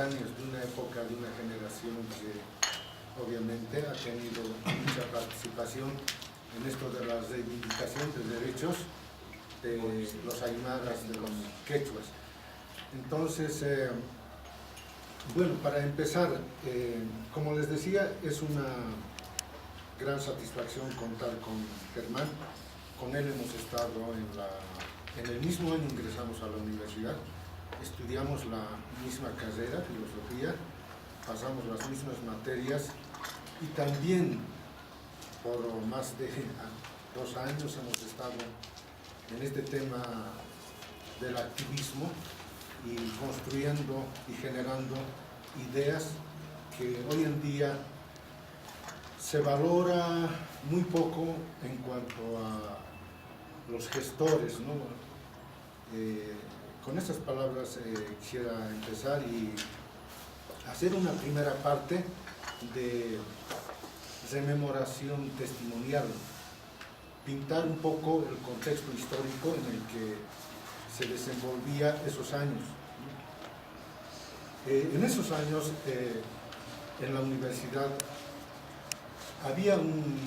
contemporáneos de una época, de una generación que obviamente ha tenido mucha participación en esto de la reivindicación de derechos de los aymaras, de los quechuas. Entonces, bueno, para empezar, como les decía, es una gran satisfacción contar con Germán. Con él hemos estado en el mismo año, ingresamos a la universidad, estudiamos la misma carrera, filosofía, pasamos las mismas materias y también por más de 2 años hemos estado en este tema del activismo y construyendo y generando ideas que hoy en día se valora muy poco en cuanto a los gestores, ¿no? Con estas palabras quisiera empezar y hacer una primera parte de rememoración testimonial, pintar un poco el contexto histórico en el que se desenvolvía esos años. En esos años, en la universidad, había un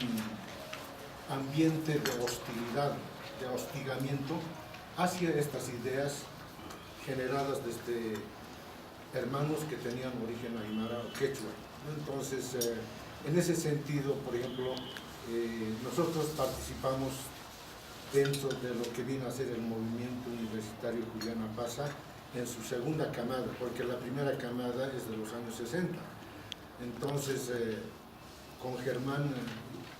ambiente de hostilidad, de hostigamiento hacia estas ideas generadas desde hermanos que tenían origen aymara o quechua. Entonces, en ese sentido, por ejemplo, nosotros participamos dentro de lo que viene a ser el movimiento universitario Juliana Pasa en su segunda camada, porque la primera camada es de los años 60. Entonces, con Germán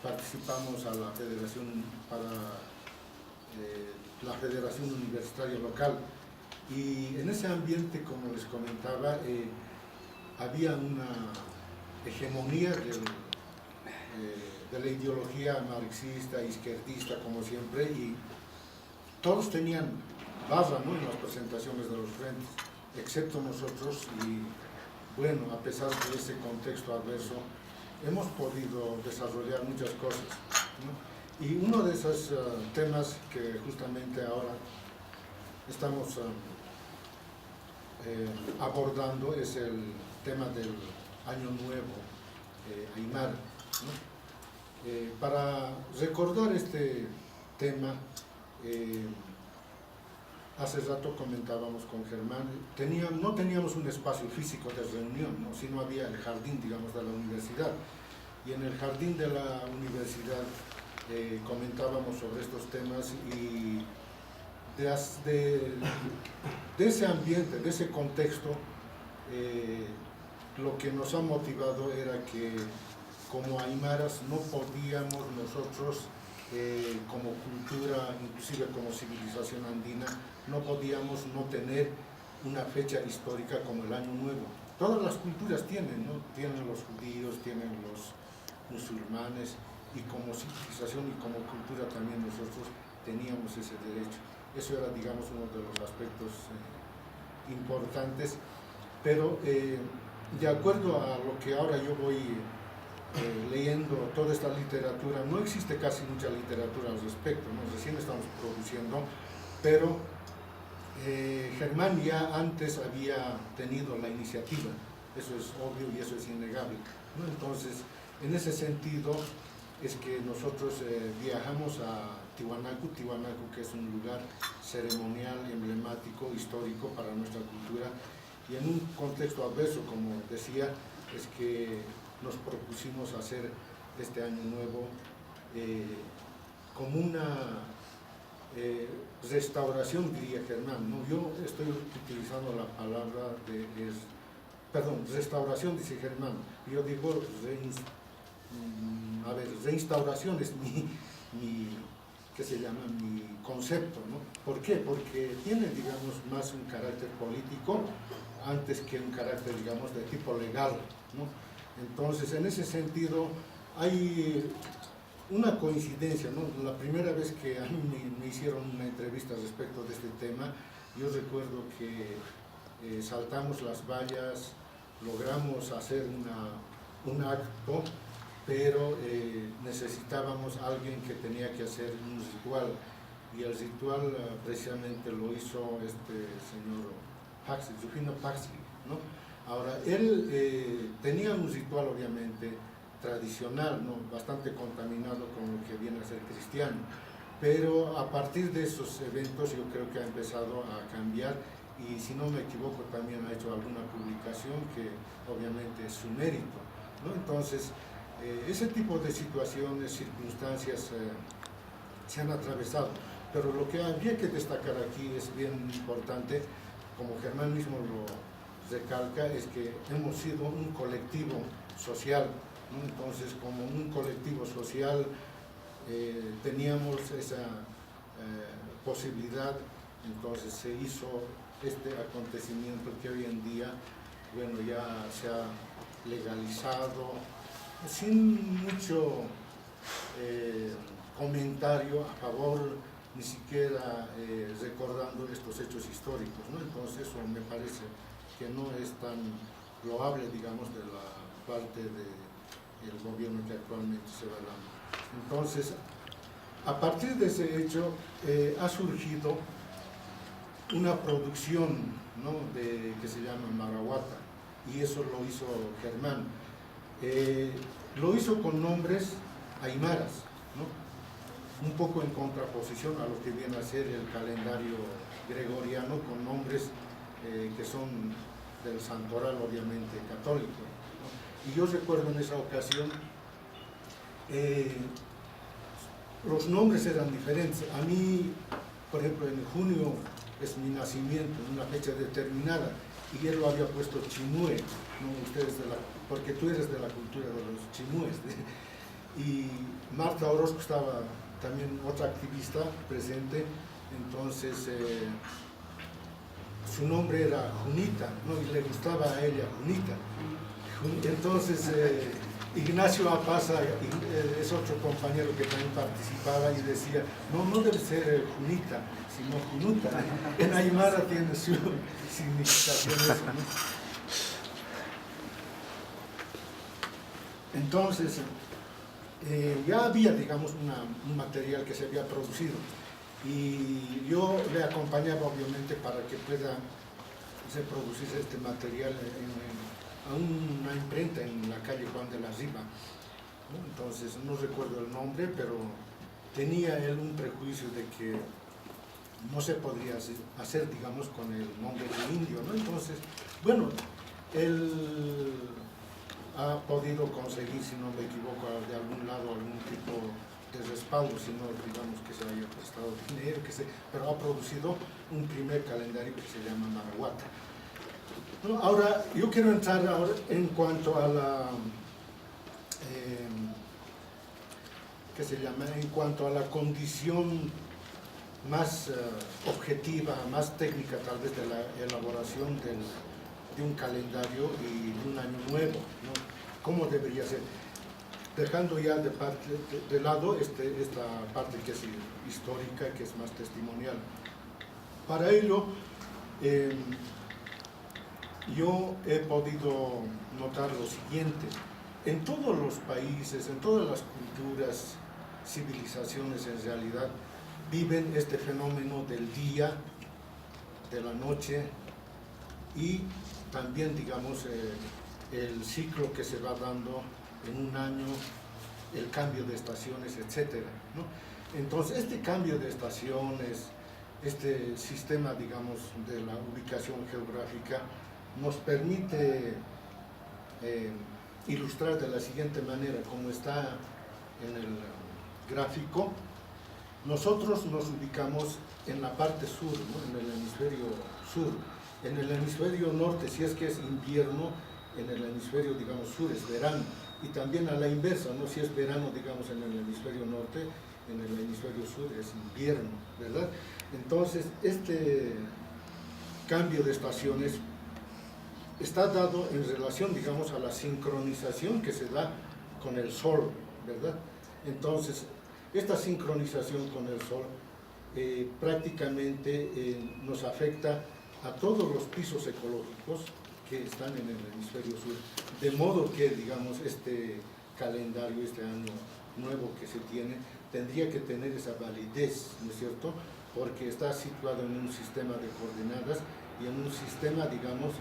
participamos a la Federación la Federación Universitaria Local, y en ese ambiente, como les comentaba, había una hegemonía de la ideología marxista, izquierdista, como siempre, y todos tenían barra, ¿no?, en las presentaciones de los frentes, excepto nosotros. Y bueno, a pesar de ese contexto adverso, hemos podido desarrollar muchas cosas, ¿no? Y uno de esos temas que justamente ahora estamos abordando es el tema del Año Nuevo Aymara, ¿no? Para recordar este tema, hace rato comentábamos con Germán, no teníamos un espacio físico de reunión, ¿no?, sino había el jardín, digamos, de la universidad. Y en el jardín de la universidad comentábamos sobre estos temas, y de ese ambiente, de ese contexto, lo que nos ha motivado era que como aymaras no podíamos nosotros, como cultura, inclusive como civilización andina, no podíamos no tener una fecha histórica como el Año Nuevo. Todas las culturas tienen, ¿no? Tienen los judíos, tienen los musulmanes, y como civilización y como cultura también nosotros teníamos ese derecho. Eso era, digamos, uno de los aspectos importantes, pero de acuerdo a lo que ahora yo voy leyendo toda esta literatura, no existe casi mucha literatura al respecto, ¿no? Recién estamos produciendo, pero Germán ya antes había tenido la iniciativa, eso es obvio y eso es innegable, ¿no? Entonces, en ese sentido es que nosotros viajamos a Tiwanaku, que es un lugar ceremonial, emblemático, histórico para nuestra cultura, y en un contexto adverso, como decía, es que nos propusimos hacer este Año Nuevo como una restauración, diría Germán, ¿no? Yo estoy utilizando la palabra restauración, dice Germán, yo digo reinstauración es mi concepto, ¿no? ¿Por qué? Porque tiene, digamos, más un carácter político antes que un carácter, digamos, de tipo legal, ¿no? Entonces, en ese sentido, hay una coincidencia, ¿no? La primera vez que a mí me hicieron una entrevista respecto de este tema, yo recuerdo que saltamos las vallas, logramos hacer un acto, pero necesitábamos a alguien que tenía que hacer un ritual, y el ritual precisamente lo hizo este señor Paxi, Rufino Paxi, ¿no? Ahora, él tenía un ritual obviamente tradicional, ¿no? Bastante contaminado con lo que viene a ser cristiano, pero a partir de esos eventos yo creo que ha empezado a cambiar y si no me equivoco también ha hecho alguna publicación que obviamente es su mérito, ¿no? Entonces, ese tipo de situaciones, circunstancias se han atravesado, pero lo que habría que destacar aquí es bien importante, como Germán mismo lo recalca, es que hemos sido un colectivo social, ¿no? Entonces, como un colectivo social teníamos esa posibilidad, entonces se hizo este acontecimiento que hoy en día, bueno, ya se ha legalizado, sin mucho comentario a favor, ni siquiera recordando estos hechos históricos, ¿no? Entonces eso me parece que no es tan loable, digamos, de la parte del gobierno que actualmente se va dando. Entonces, a partir de ese hecho, ha surgido una producción, ¿no? Que se llama Marahuata, y eso lo hizo Germán. Lo hizo con nombres aymaras, ¿no? Un poco en contraposición a lo que viene a ser el calendario gregoriano, con nombres que son del santoral, obviamente, católico, ¿no? Y yo recuerdo en esa ocasión, los nombres eran diferentes. A mí, por ejemplo, en junio es mi nacimiento, en una fecha determinada, y él lo había puesto Chimue, ¿no? Ustedes porque tú eres de la cultura de los chimúes. Y Marta Orozco estaba también, otra activista presente, entonces su nombre era Junita, ¿no? Y le gustaba a ella Junita. Entonces Ignacio Apaza es otro compañero que también participaba y decía, no debe ser Junita, sino Junuta. En aymara tiene su significación eso, ¿no? Entonces, ya había, digamos, un material que se había producido y yo le acompañaba, obviamente, para que pueda reproducirse este material a una imprenta en la calle Juan de la Riva, ¿no? Entonces, no recuerdo el nombre, pero tenía él un prejuicio de que no se podría hacer, digamos, con el nombre de indio, ¿no? Entonces, bueno, él ha podido conseguir, si no me equivoco, de algún lado algún tipo de respaldo, si no, digamos, que se haya prestado dinero, pero ha producido un primer calendario que se llama Marahuata. Bueno, ahora, yo quiero entrar ahora en cuanto a la, ¿qué se llama? En cuanto a la condición más objetiva, más técnica tal vez de la elaboración de un calendario y de un año nuevo, ¿no? ¿Cómo debería ser? Dejando ya de lado esta parte que es histórica, que es más testimonial. Para ello, yo he podido notar lo siguiente: en todos los países, en todas las culturas, civilizaciones en realidad, viven este fenómeno del día, de la noche y también, digamos, el ciclo que se va dando en un año, el cambio de estaciones, etcétera, ¿no? Entonces, este cambio de estaciones, este sistema, digamos, de la ubicación geográfica, nos permite ilustrar de la siguiente manera, como está en el gráfico. Nosotros nos ubicamos en la parte sur, ¿no? En el hemisferio sur. En el hemisferio norte, si es que es invierno, en el hemisferio, digamos, sur es verano. Y también a la inversa, ¿no? Si es verano, digamos, en el hemisferio norte, en el hemisferio sur es invierno, ¿verdad? Entonces, este cambio de estaciones está dado en relación, digamos, a la sincronización que se da con el sol, ¿verdad? Entonces, esta sincronización con el sol prácticamente nos afecta a todos los pisos ecológicos que están en el hemisferio sur, de modo que, digamos, este calendario, este año nuevo que se tiene, tendría que tener esa validez, ¿no es cierto?, porque está situado en un sistema de coordenadas y en un sistema, digamos,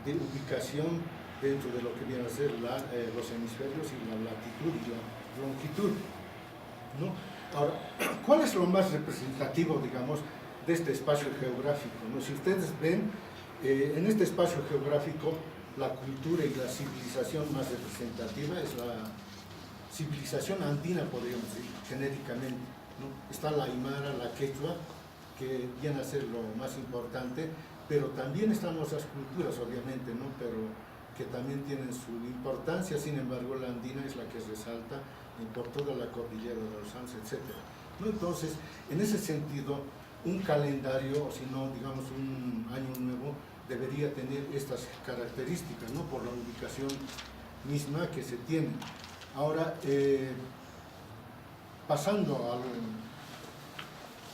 de ubicación dentro de lo que viene a ser los hemisferios y la latitud y la longitud, ¿no? Ahora, ¿cuál es lo más representativo, digamos, de este espacio geográfico, ¿no? Si ustedes ven, en este espacio geográfico, la cultura y la civilización más representativa es la civilización andina, podríamos decir, genéricamente, ¿no? Está la aymara, la quechua, que viene a ser lo más importante, pero también están otras culturas, obviamente, ¿no? Pero que también tienen su importancia. Sin embargo, la andina es la que resalta por toda la cordillera de los Andes, etc., ¿no? Entonces, en ese sentido, un calendario, o si no, digamos, un año nuevo, debería tener estas características, ¿no? Por la ubicación misma que se tiene. Ahora, pasando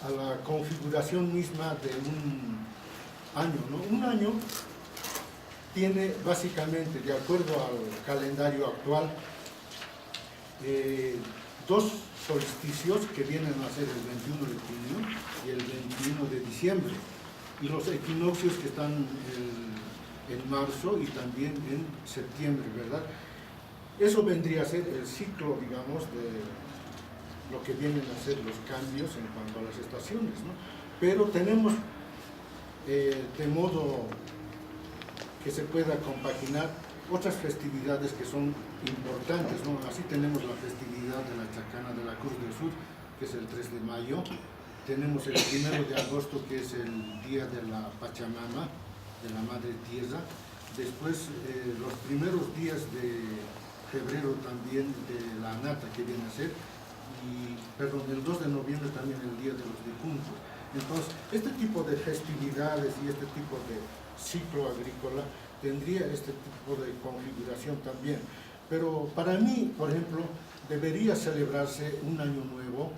a la configuración misma de un año, ¿no? Un año tiene básicamente, de acuerdo al calendario actual, dos solsticios que vienen a ser el 21 de junio y el 21 de diciembre, y los equinoccios que están en marzo y también en septiembre, ¿verdad? Eso vendría a ser el ciclo, digamos, de lo que vienen a ser los cambios en cuanto a las estaciones, ¿no? Pero tenemos, de modo que se pueda compaginar, otras festividades que son importantes, ¿no? Así tenemos la festividad de la Chacana de la Cruz del Sur, que es el 3 de mayo. Tenemos el 1 de agosto, que es el día de la Pachamama, de la Madre Tierra. Después, los primeros días de febrero también de la Nata, que viene a ser, y, perdón, el 2 de noviembre también el Día de los Difuntos. Entonces, este tipo de festividades y este tipo de ciclo agrícola tendría este tipo de configuración también. Pero para mí, por ejemplo, debería celebrarse un año nuevo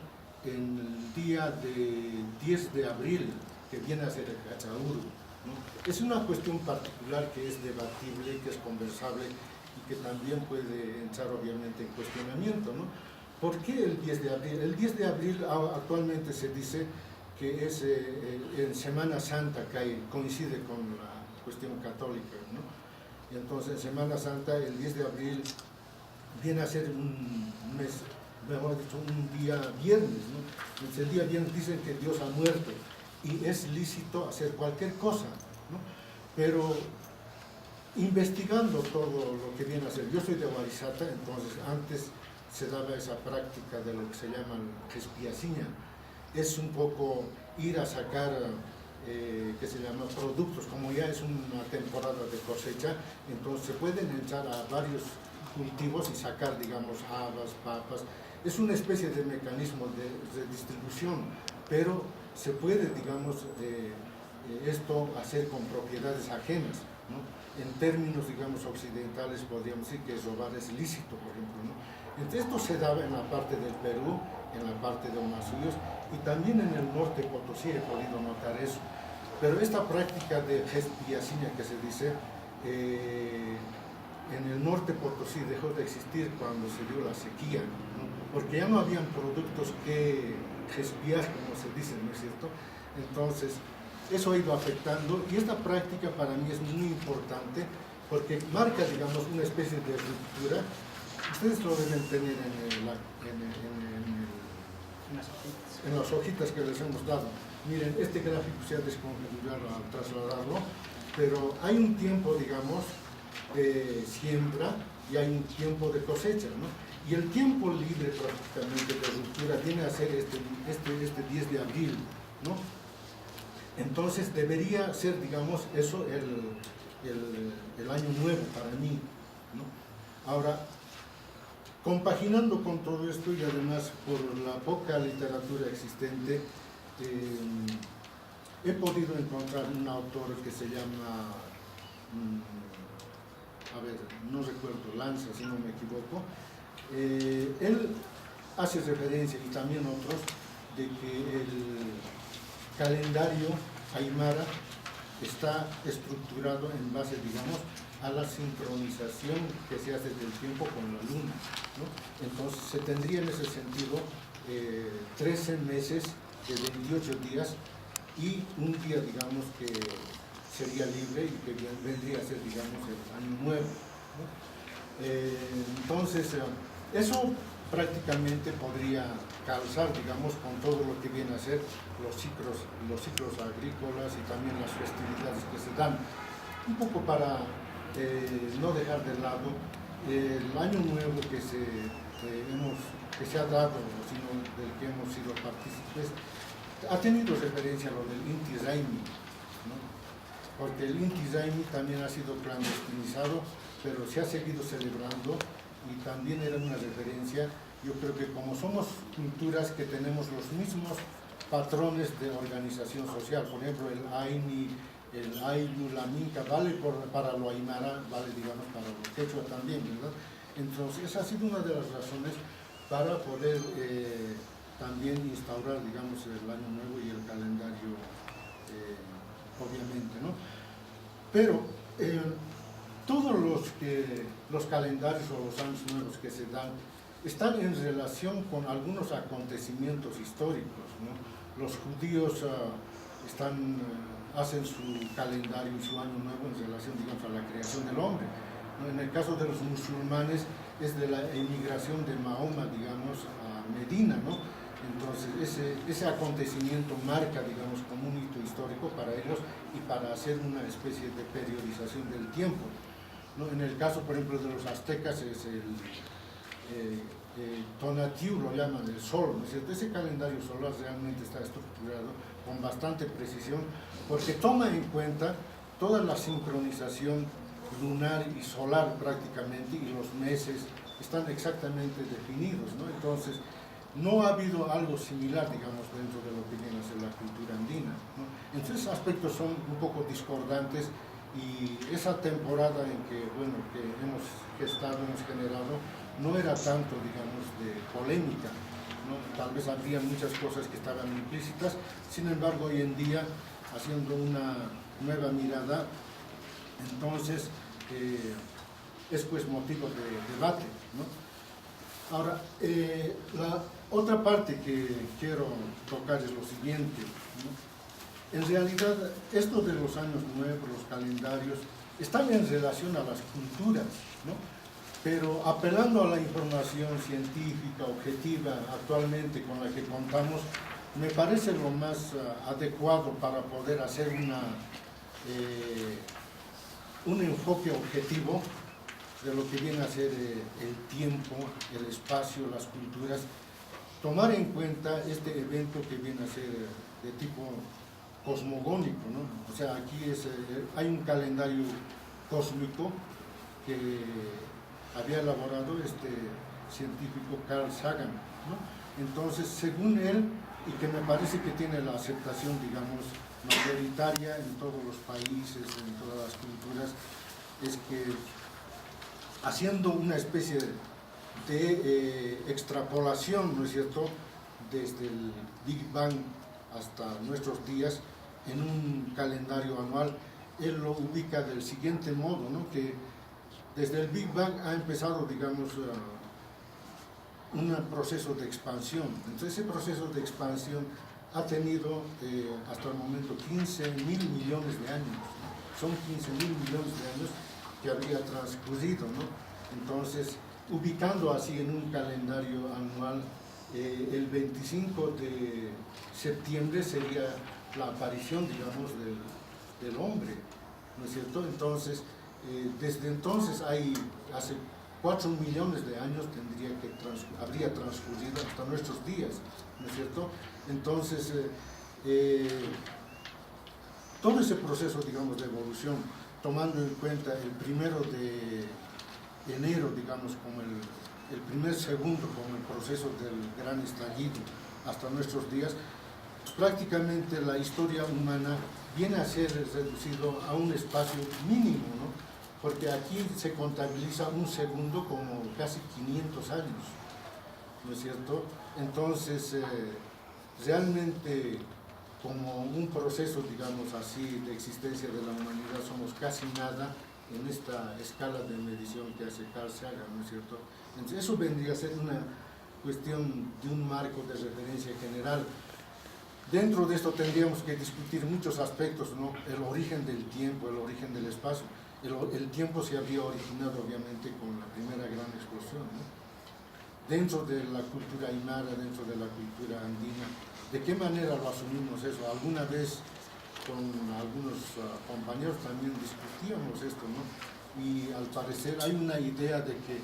en el día de 10 de abril, que viene a ser el Cachauru, ¿no? Es una cuestión particular que es debatible, que es conversable y que también puede entrar obviamente en cuestionamiento, ¿no? ¿Por qué el 10 de abril? El 10 de abril actualmente se dice que es en Semana Santa, que coincide con la cuestión católica, ¿no? Y entonces, Semana Santa, el 10 de abril, viene a ser un mes, mejor dicho, un día viernes, ¿no? Entonces, el día viernes dicen que Dios ha muerto y es lícito hacer cualquier cosa, ¿no? Pero investigando todo lo que viene a ser, yo soy de Huarizata, entonces antes se daba esa práctica de lo que se llama expiaciña, es un poco ir a sacar que se llama productos, como ya es una temporada de cosecha, entonces se pueden echar a varios cultivos y sacar, digamos, habas, papas. Es una especie de mecanismo de distribución, pero se puede, digamos, esto hacer con propiedades ajenas, ¿no? En términos, digamos, occidentales podríamos decir que robar es lícito, por ejemplo, ¿no? Entonces esto se daba en la parte del Perú, en la parte de Omasuyos, y también en el norte Potosí he podido notar eso. Pero esta práctica de expiaciña que se dice, en el norte Potosí dejó de existir cuando se dio la sequía, ¿no? Porque ya no habían productos que expiar, como se dice, ¿no es cierto? Entonces, eso ha ido afectando, y esta práctica para mí es muy importante porque marca, digamos, una especie de ruptura. Ustedes lo deben tener en las hojitas que les hemos dado. Miren, este gráfico se ha desconfigurado al trasladarlo, pero hay un tiempo, digamos, de siembra y hay un tiempo de cosecha, ¿no? Y el tiempo libre prácticamente de ruptura viene a ser este 10 de abril, ¿no? Entonces debería ser, digamos, eso el año nuevo para mí, ¿no? Ahora, compaginando con todo esto y además por la poca literatura existente, he podido encontrar un autor que se llama, a ver, no recuerdo, Lanza, si no me equivoco. Él hace referencia, y también otros, de que el calendario aymara está estructurado en base, digamos, a la sincronización que se hace del tiempo con la luna, ¿no? Entonces se tendría en ese sentido 13 meses de 28 días y un día, digamos, que sería libre y que vendría a ser, digamos, el año nuevo, ¿no? Entonces, eso prácticamente podría calzar, digamos, con todo lo que viene a ser los ciclos agrícolas y también las festividades que se dan. Un poco para no dejar de lado el año nuevo que se ha dado, sino del que hemos sido partícipes, ha tenido referencia a lo del Inti Raymi, ¿no? Porque el Inti Raymi también ha sido clandestinizado, pero se ha seguido celebrando y también era una referencia. Yo creo que como somos culturas que tenemos los mismos patrones de organización social, por ejemplo el Aini, el Ayllu, la Minca, vale para lo Aymara, vale digamos para los quechua también, ¿verdad? Entonces esa ha sido una de las razones para poder también instaurar, digamos, el año nuevo y el calendario, obviamente, ¿no? Pero todos los calendarios o los años nuevos que se dan están en relación con algunos acontecimientos históricos, ¿no? Los judíos hacen su calendario y su año nuevo en relación, digamos, a la creación del hombre, ¿no? En el caso de los musulmanes es de la emigración de Mahoma, digamos, a Medina, ¿no? Entonces ese acontecimiento marca, digamos, como un hito histórico para ellos y para hacer una especie de periodización del tiempo, ¿no? En el caso, por ejemplo, de los aztecas es el Tonatiuh, lo llaman el sol, ¿no es cierto? Ese calendario solar realmente está estructurado con bastante precisión porque toma en cuenta toda la sincronización lunar y solar prácticamente, y los meses están exactamente definidos, ¿no? Entonces no ha habido algo similar, digamos, dentro de lo que viene a ser la cultura andina, ¿no? Entonces aspectos son un poco discordantes, y esa temporada en que, bueno, que hemos gestado, hemos generado, no era tanto, digamos, de polémica, ¿no? Tal vez habría muchas cosas que estaban implícitas, sin embargo, hoy en día, haciendo una nueva mirada, entonces es pues motivo de debate, ¿no? Ahora, la otra parte que quiero tocar es lo siguiente, ¿no? En realidad, esto de los años nuevos, los calendarios, están en relación a las culturas, ¿no? Pero apelando a la información científica, objetiva, actualmente con la que contamos, me parece lo más adecuado para poder hacer un enfoque objetivo de lo que viene a ser el tiempo, el espacio, las culturas, tomar en cuenta este evento que viene a ser de tipo cosmogónico, ¿no? O sea, aquí hay un calendario cósmico que había elaborado este científico Carl Sagan, ¿no? Entonces, según él, y que me parece que tiene la aceptación, digamos, mayoritaria en todos los países, en todas las culturas, es que haciendo una especie de extrapolación, ¿no es cierto?, desde el Big Bang hasta nuestros días, en un calendario anual, él lo ubica del siguiente modo, ¿no?, que desde el Big Bang ha empezado, digamos, un proceso de expansión. Entonces, ese proceso de expansión ha tenido hasta el momento 15.000 millones de años, ¿no? Son 15.000 millones de años que habría transcurrido, ¿no? Entonces, ubicando así en un calendario anual, el 25 de septiembre sería la aparición, digamos, del hombre, ¿no es cierto? Entonces, desde entonces hace 4 millones de años habría transcurrido hasta nuestros días, ¿no es cierto? Entonces, todo ese proceso, digamos, de evolución, tomando en cuenta el 1 de enero, digamos, como el primer segundo, como el proceso del gran estallido hasta nuestros días, prácticamente la historia humana viene a ser reducido a un espacio mínimo, ¿no? Porque aquí se contabiliza un segundo como casi 500 años, ¿no es cierto? Entonces, realmente, como un proceso, digamos así, de existencia de la humanidad, somos casi nada en esta escala de medición que hace Carl Sagan, ¿no es cierto? Entonces, eso vendría a ser una cuestión de un marco de referencia general. Dentro de esto tendríamos que discutir muchos aspectos, ¿no? El origen del tiempo, el origen del espacio. El tiempo se había originado obviamente con la primera gran explosión, ¿no? Dentro de la cultura aymara, dentro de la cultura andina, ¿de qué manera lo asumimos eso? Alguna vez con algunos compañeros también discutíamos esto, ¿no? Y al parecer hay una idea de que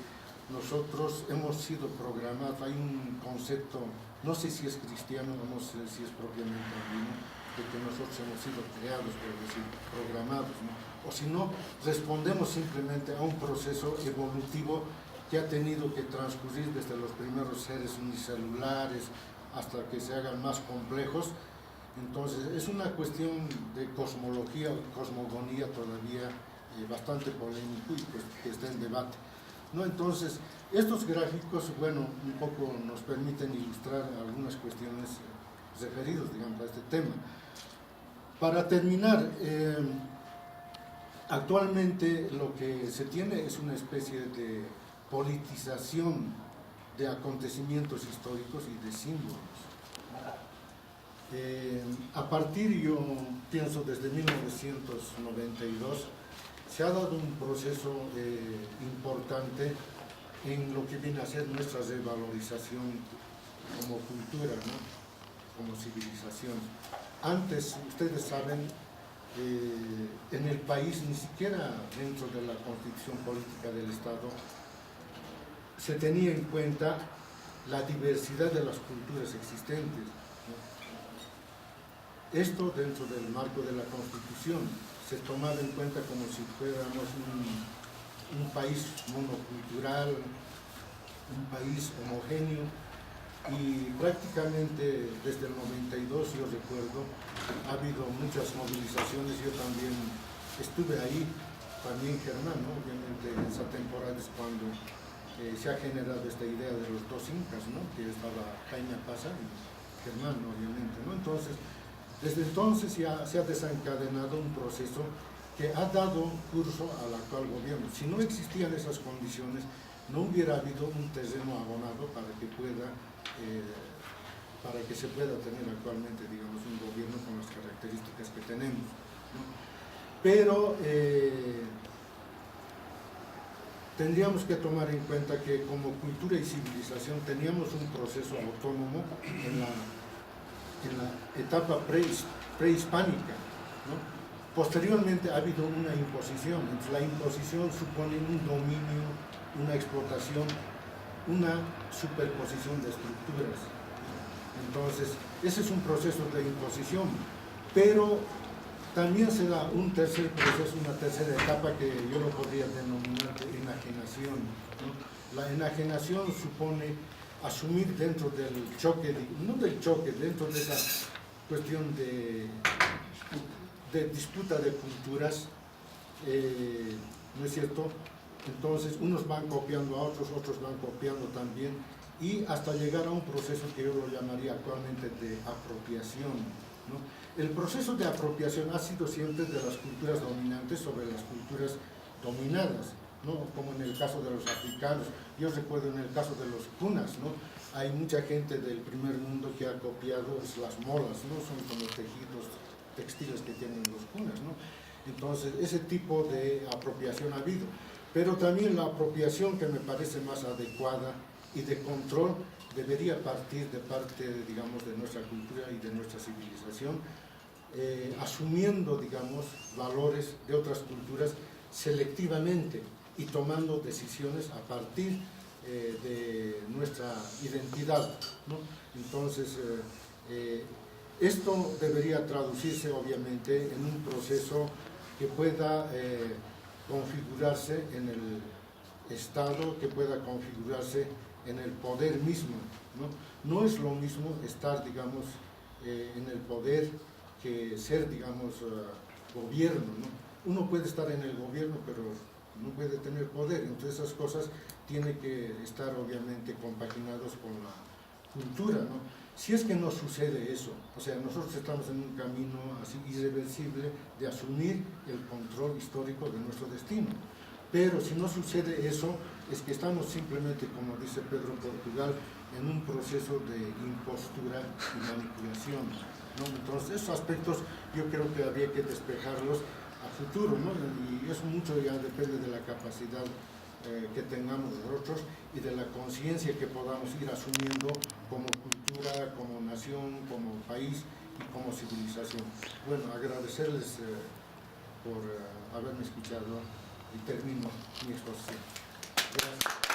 nosotros hemos sido programados, hay un concepto, no sé si es cristiano o no sé si es propiamente andino, de que nosotros hemos sido creados, por decir, programados, ¿no? O si no, respondemos simplemente a un proceso evolutivo que ha tenido que transcurrir desde los primeros seres unicelulares hasta que se hagan más complejos. Entonces, es una cuestión de cosmología, cosmogonía todavía bastante polémico y pues, que está en debate, ¿no? Entonces, estos gráficos, bueno, un poco nos permiten ilustrar algunas cuestiones referidas, digamos, a este tema. Para terminar, actualmente lo que se tiene es una especie de politización de acontecimientos históricos y de símbolos. A partir, yo pienso, desde 1992, se ha dado un proceso importante en lo que viene a ser nuestra revalorización como cultura, ¿no? Como civilización. Antes, ustedes saben, en el país, ni siquiera dentro de la constitución política del Estado, se tenía en cuenta la diversidad de las culturas existentes, ¿no? Esto dentro del marco de la Constitución se tomaba en cuenta como si fuéramos un país monocultural, un país homogéneo, y prácticamente desde el 92, yo recuerdo, ha habido muchas movilizaciones. Yo también estuve ahí, también Germán, ¿no? Obviamente en esa temporada es cuando se ha generado esta idea de los dos incas, ¿no? Que estaba Jaime Apaza y Germán, obviamente, ¿no? Entonces, desde entonces ya se ha desencadenado un proceso que ha dado curso al actual gobierno. Si no existían esas condiciones, no hubiera habido un terreno abonado para que se pueda tener actualmente, digamos, un gobierno con las características que tenemos, ¿no? Pero tendríamos que tomar en cuenta que como cultura y civilización teníamos un proceso autónomo en la etapa prehispánica, ¿no? Posteriormente ha habido una imposición. Entonces, la imposición supone un dominio, una explotación, una superposición de estructuras. Entonces, ese es un proceso de imposición, pero también se da un tercer proceso, una tercera etapa que yo lo podría denominar de enajenación, ¿no? La enajenación supone asumir dentro del choque, no del choque, dentro de esa cuestión de disputa de culturas, ¿no es cierto? Entonces, unos van copiando a otros, otros van copiando también, y hasta llegar a un proceso que yo lo llamaría actualmente de apropiación, ¿no? El proceso de apropiación ha sido siempre de las culturas dominantes sobre las culturas dominadas, ¿no? Como en el caso de los africanos. Yo recuerdo en el caso de los cunas, ¿no? Hay mucha gente del primer mundo que ha copiado las molas, ¿no? Son como tejidos textiles que tienen los cunas, ¿no? Entonces, ese tipo de apropiación ha habido. Pero también la apropiación que me parece más adecuada y de control debería partir de parte, digamos, de nuestra cultura y de nuestra civilización, asumiendo, digamos, valores de otras culturas selectivamente y tomando decisiones a partir de nuestra identidad, ¿no? Entonces, esto debería traducirse obviamente en un proceso que pueda configurarse en el Estado, que pueda configurarse en el poder mismo, ¿no? No es lo mismo estar, digamos, en el poder que ser, digamos, gobierno, ¿no? Uno puede estar en el gobierno, pero no puede tener poder. Entonces esas cosas tienen que estar obviamente compaginados con la cultura, ¿no? Si es que no sucede eso, o sea, nosotros estamos en un camino así irreversible de asumir el control histórico de nuestro destino. Pero si no sucede eso, es que estamos simplemente, como dice Pedro en Portugal, en un proceso de impostura y manipulación, ¿no? Entonces, esos aspectos yo creo que habría que despejarlos a futuro, ¿no? Y eso mucho ya depende de la capacidad que tengamos nosotros y de la conciencia que podamos ir asumiendo como cultura, como nación, como país y como civilización. Bueno, agradecerles por haberme escuchado y termino mi exposición. Gracias.